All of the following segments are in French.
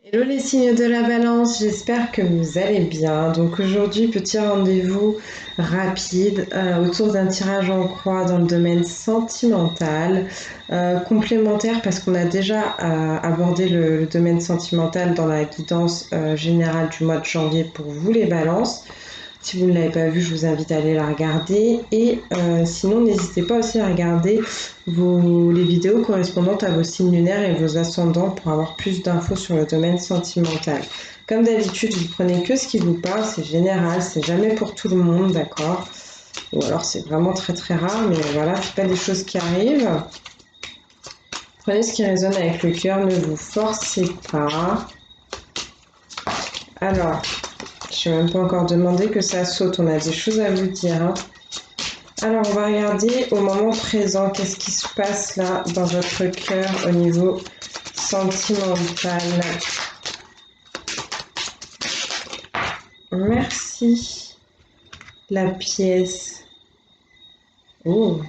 Hello les signes de la balance, j'espère que vous allez bien. Donc aujourd'hui, petit rendez-vous rapide autour d'un tirage en croix dans le domaine sentimental, complémentaire parce qu'on a déjà abordé le domaine sentimental dans la guidance générale du mois de janvier pour vous les balances. Si vous ne l'avez pas vu, je vous invite à aller la regarder. Et sinon, n'hésitez pas aussi à regarder les vidéos correspondantes à vos signes lunaires et vos ascendants pour avoir plus d'infos sur le domaine sentimental. Comme d'habitude, vous prenez que ce qui vous parle, c'est général, c'est jamais pour tout le monde, d'accord? Ou alors c'est vraiment très très rare, mais voilà, c'est pas des choses qui arrivent. Prenez ce qui résonne avec le cœur, ne vous forcez pas. Alors, je n'ai même pas encore demandé que ça saute, on a des choses à vous dire, hein. Alors, on va regarder au moment présent, qu'est-ce qui se passe là dans votre cœur au niveau sentimental. Merci. La pièce. Oh,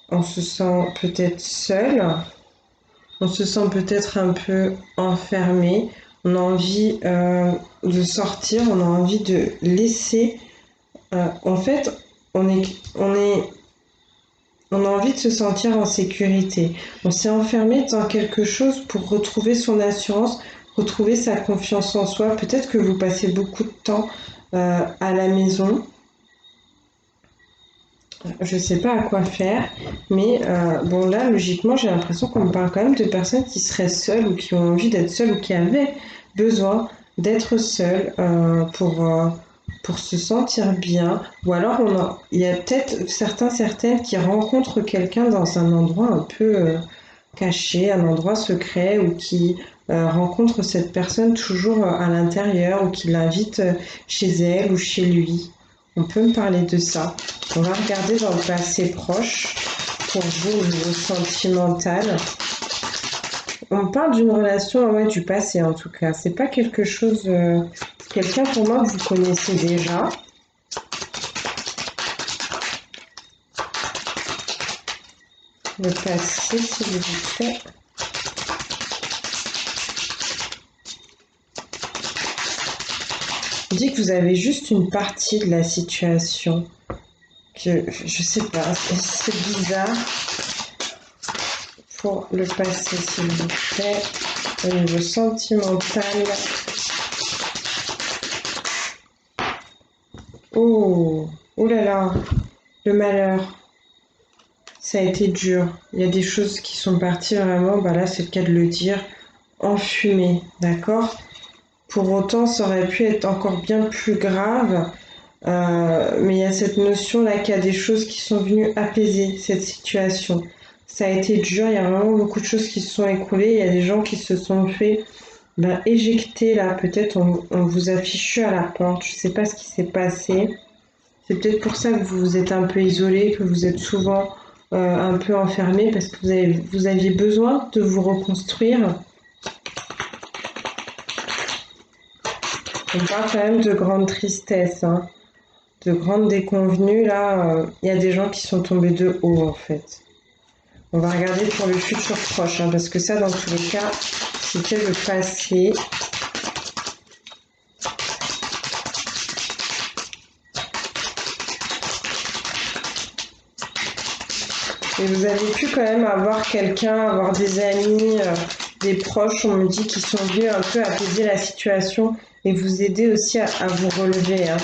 on se sent peut-être seul, on se sent peut-être un peu enfermé, on a envie de sortir, on a envie de laisser. En fait, on est, on est On a envie de se sentir en sécurité. On s'est enfermé dans quelque chose pour retrouver son assurance, retrouver sa confiance en soi. Peut-être que vous passez beaucoup de temps à la maison. Je ne sais pas à quoi faire, mais bon là, logiquement, j'ai l'impression qu'on me parle quand même de personnes qui seraient seules ou qui ont envie d'être seules ou qui avaient besoin d'être seules pour se sentir bien. Ou alors, il y a peut-être certaines qui rencontrent quelqu'un dans un endroit un peu caché, un endroit secret, ou qui rencontrent cette personne toujours à l'intérieur, ou qui l'invite chez elle ou chez lui. On peut me parler de ça. On va regarder dans le passé proche pour vous au niveau sentimental. On parle d'une relation du passé en tout cas. C'est pas quelque chose. Quelqu'un pour moi que vous connaissez déjà. Le passé, s'il vous plaît. On dit que vous avez juste une partie de la situation. Que je sais pas, c'est bizarre. Pour le passé, s'il vous plaît. Au niveau sentimental. Oh, oh là là, le malheur, ça a été dur. Il y a des choses qui sont parties vraiment, bah là c'est le cas de le dire, en fumée, d'accord? Pour autant, ça aurait pu être encore bien plus grave, mais il y a cette notion-là qu'il y a des choses qui sont venues apaiser cette situation. Ça a été dur, il y a vraiment beaucoup de choses qui se sont écoulées, il y a des gens qui se sont fait éjecter là, peut-être on vous a fichu à la porte, je sais pas ce qui s'est passé. C'est peut-être pour ça que vous vous êtes un peu isolé, que vous êtes souvent un peu enfermé parce que vous aviez besoin de vous reconstruire. On parle quand même de grande tristesse, hein, de grandes déconvenues. Là, il y a des gens qui sont tombés de haut en fait. On va regarder pour le futur proche, hein, parce que ça, dans tous les cas, c'était le passé. Et vous avez pu quand même avoir quelqu'un, avoir des amis, des proches, on me dit, qui sont venus un peu apaiser la situation et vous aider aussi à vous relever, hein.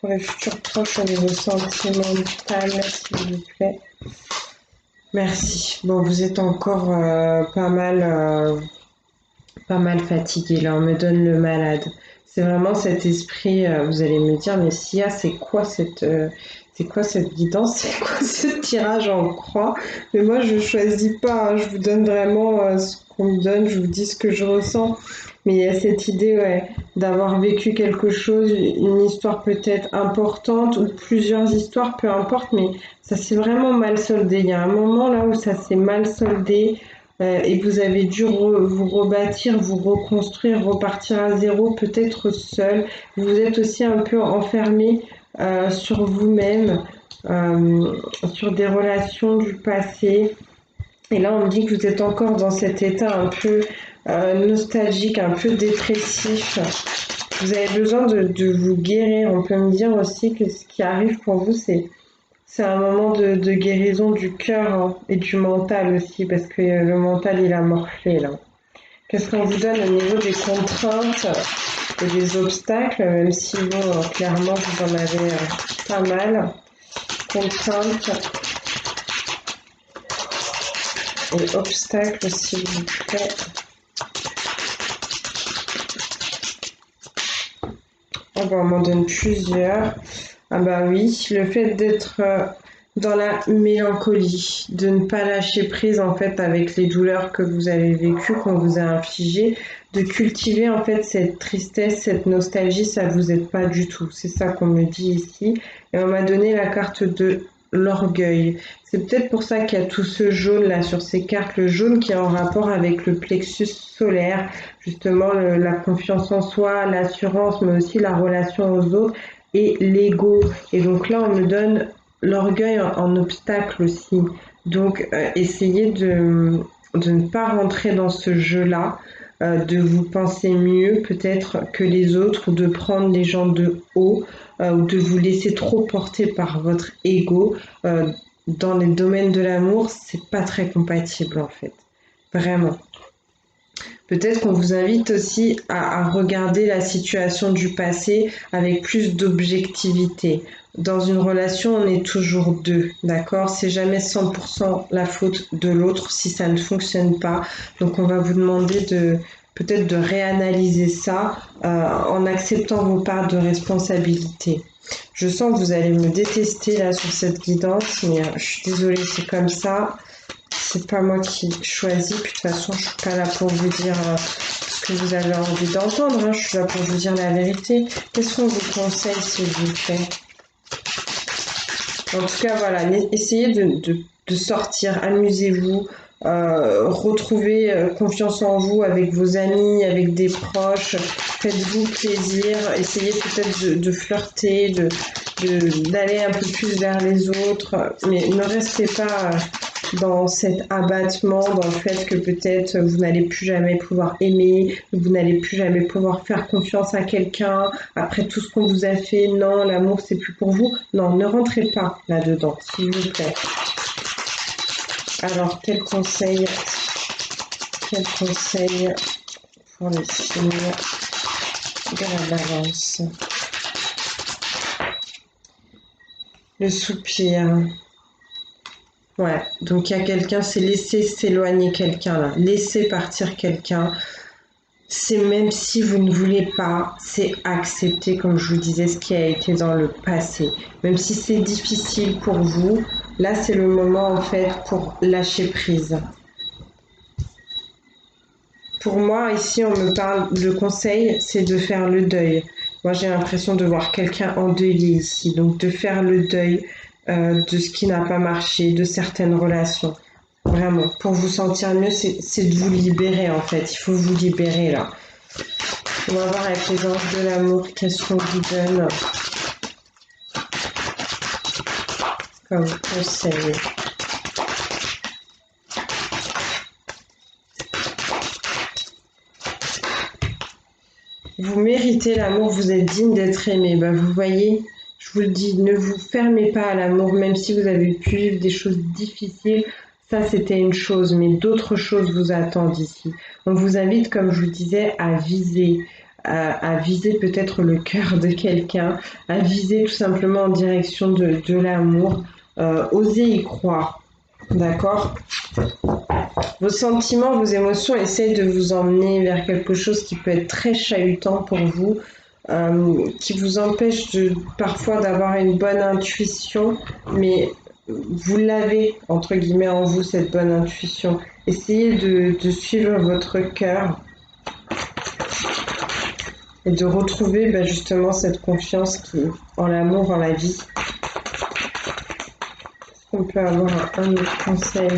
Pour les futurs proches au niveau sentimental, s'il vous plaît. Merci. Bon, vous êtes encore pas mal fatigué. Là, on me donne le malade. C'est vraiment cet esprit. Vous allez me dire, mais Sia, c'est quoi cette guidance? C'est quoi ce tirage en croix? Mais moi, je choisis pas, hein. Je vous donne vraiment ce qu'on me donne. Je vous dis ce que je ressens. Mais il y a cette idée, ouais, d'avoir vécu quelque chose, une histoire peut-être importante ou plusieurs histoires, peu importe. Mais ça s'est vraiment mal soldé. Il y a un moment là où ça s'est mal soldé et vous avez dû vous rebâtir, vous reconstruire, repartir à zéro, peut-être seul. Vous êtes aussi un peu enfermé sur vous-même, sur des relations du passé. Et là, on me dit que vous êtes encore dans cet état un peu nostalgique, un peu dépressif. Vous avez besoin de vous guérir. On peut me dire aussi que ce qui arrive pour vous, c'est un moment de guérison du cœur hein, et du mental aussi, parce que le mental, il a morflé là. Qu'est-ce qu'on vous donne au niveau des contraintes et des obstacles, même si bon, clairement, vous en avez pas mal. Contraintes et obstacles, s'il vous plaît. Oh, bah, on m'en donne plusieurs. Ah bah oui, le fait d'être dans la mélancolie, de ne pas lâcher prise en fait avec les douleurs que vous avez vécues, qu'on vous a infligées, de cultiver en fait cette tristesse, cette nostalgie, ça vous aide pas du tout. C'est ça qu'on me dit ici. Et on m'a donné la carte de l'orgueil. C'est peut-être pour ça qu'il y a tout ce jaune là sur ces cartes, le jaune qui est en rapport avec le plexus solaire, justement la confiance en soi, l'assurance, mais aussi la relation aux autres et l'ego. Et donc là, on me donne l'orgueil en obstacle aussi. Donc, essayez de ne pas rentrer dans ce jeu-là, de vous penser mieux peut-être que les autres, ou de prendre les gens de haut, ou de vous laisser trop porter par votre ego. Dans les domaines de l'amour, c'est pas très compatible en fait. Vraiment. Peut-être qu'on vous invite aussi à regarder la situation du passé avec plus d'objectivité. Dans une relation, on est toujours deux, d'accord? C'est jamais 100% la faute de l'autre si ça ne fonctionne pas. Donc on va vous demander de peut-être de réanalyser ça en acceptant vos parts de responsabilité. Je sens que vous allez me détester là sur cette guidance, mais je suis désolée, c'est comme ça. C'est pas moi qui choisis, puis de toute façon, je suis pas là pour vous dire ce que vous avez envie d'entendre, hein. Je suis là pour vous dire la vérité. Qu'est-ce qu'on vous conseille, s'il vous plaît? En tout cas, voilà, essayez de sortir, amusez-vous, retrouvez confiance en vous avec vos amis, avec des proches, faites-vous plaisir, essayez peut-être de flirter, d'aller un peu plus vers les autres, mais ne restez pas dans cet abattement, dans le fait que peut-être vous n'allez plus jamais pouvoir aimer, vous n'allez plus jamais pouvoir faire confiance à quelqu'un, après tout ce qu'on vous a fait, non, l'amour c'est plus pour vous. Non, ne rentrez pas là-dedans, s'il vous plaît. Alors, quel conseil pour les signes de la balance? Le soupir. Ouais, donc il y a quelqu'un, c'est laisser s'éloigner quelqu'un là, laisser partir quelqu'un. C'est même si vous ne voulez pas, c'est accepter, comme je vous disais, ce qui a été dans le passé. Même si c'est difficile pour vous, là c'est le moment en fait pour lâcher prise. Pour moi, ici, on me parle de conseil, c'est de faire le deuil. Moi, j'ai l'impression de voir quelqu'un endeuillé ici, donc de faire le deuil de ce qui n'a pas marché, de certaines relations. Vraiment, pour vous sentir mieux, c'est de vous libérer en fait. Il faut vous libérer là. On va voir avec les anges de l'amour qu'est-ce qu'on vous donne comme conseil. Vous méritez l'amour, vous êtes digne d'être aimé. Ben, vous voyez, je vous le dis, ne vous fermez pas à l'amour, même si vous avez pu vivre des choses difficiles. Ça, c'était une chose, mais d'autres choses vous attendent ici. On vous invite, comme je vous disais, à viser peut-être le cœur de quelqu'un, à viser tout simplement en direction de l'amour. Osez y croire, d'accord? Vos sentiments, vos émotions essayent de vous emmener vers quelque chose qui peut être très chahutant pour vous, qui vous empêche parfois d'avoir une bonne intuition, mais vous l'avez, entre guillemets, en vous, cette bonne intuition. Essayez de suivre votre cœur et de retrouver justement cette confiance en l'amour, en la vie. On peut avoir un autre conseil.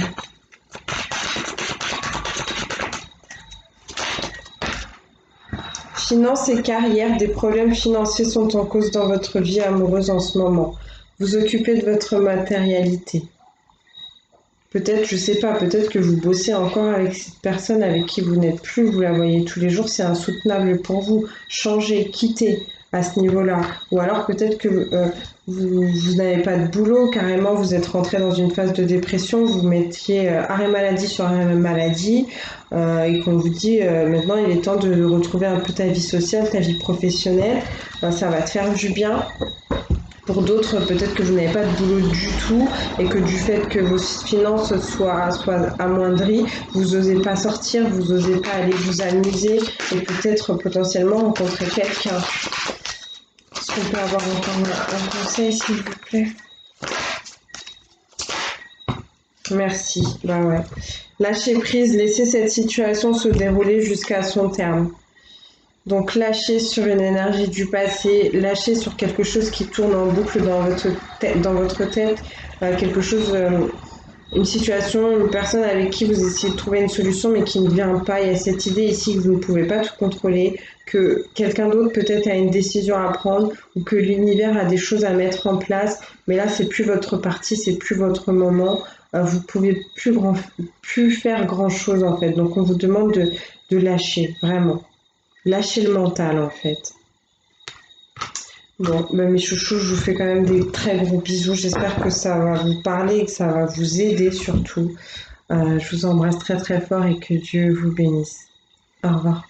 Finances et carrière, des problèmes financiers sont en cause dans votre vie amoureuse en ce moment. Vous occupez de votre matérialité. Peut-être, je sais pas, peut-être que vous bossez encore avec cette personne avec qui vous n'êtes plus, vous la voyez tous les jours, c'est insoutenable pour vous. Changez, quittez à ce niveau-là. Ou alors peut-être que vous n'avez pas de boulot, carrément vous êtes rentré dans une phase de dépression, vous mettiez arrêt maladie sur arrêt maladie, et qu'on vous dit maintenant il est temps de retrouver un peu ta vie sociale, ta vie professionnelle, ça va te faire du bien. Pour d'autres, peut-être que vous n'avez pas de boulot du tout et que du fait que vos finances soient amoindries, vous n'osez pas sortir, vous n'osez pas aller vous amuser et peut-être potentiellement rencontrer quelqu'un. Est-ce qu'on peut avoir encore un conseil, s'il vous plaît? Merci. Bah ouais. Lâcher prise, laisser cette situation se dérouler jusqu'à son terme. Donc lâcher sur une énergie du passé, lâcher sur quelque chose qui tourne en boucle dans votre tête, quelque chose, une situation, une personne avec qui vous essayez de trouver une solution mais qui ne vient pas. Il y a cette idée ici que vous ne pouvez pas tout contrôler, que quelqu'un d'autre peut-être a une décision à prendre ou que l'univers a des choses à mettre en place. Mais là, c'est plus votre partie, c'est plus votre moment. Vous pouvez plus faire grand chose en fait. Donc on vous demande de lâcher, vraiment. Lâcher le mental en fait. Bon, bah mes chouchous, je vous fais quand même des très gros bisous. J'espère que ça va vous parler et que ça va vous aider surtout. Je vous embrasse très très fort et que Dieu vous bénisse. Au revoir.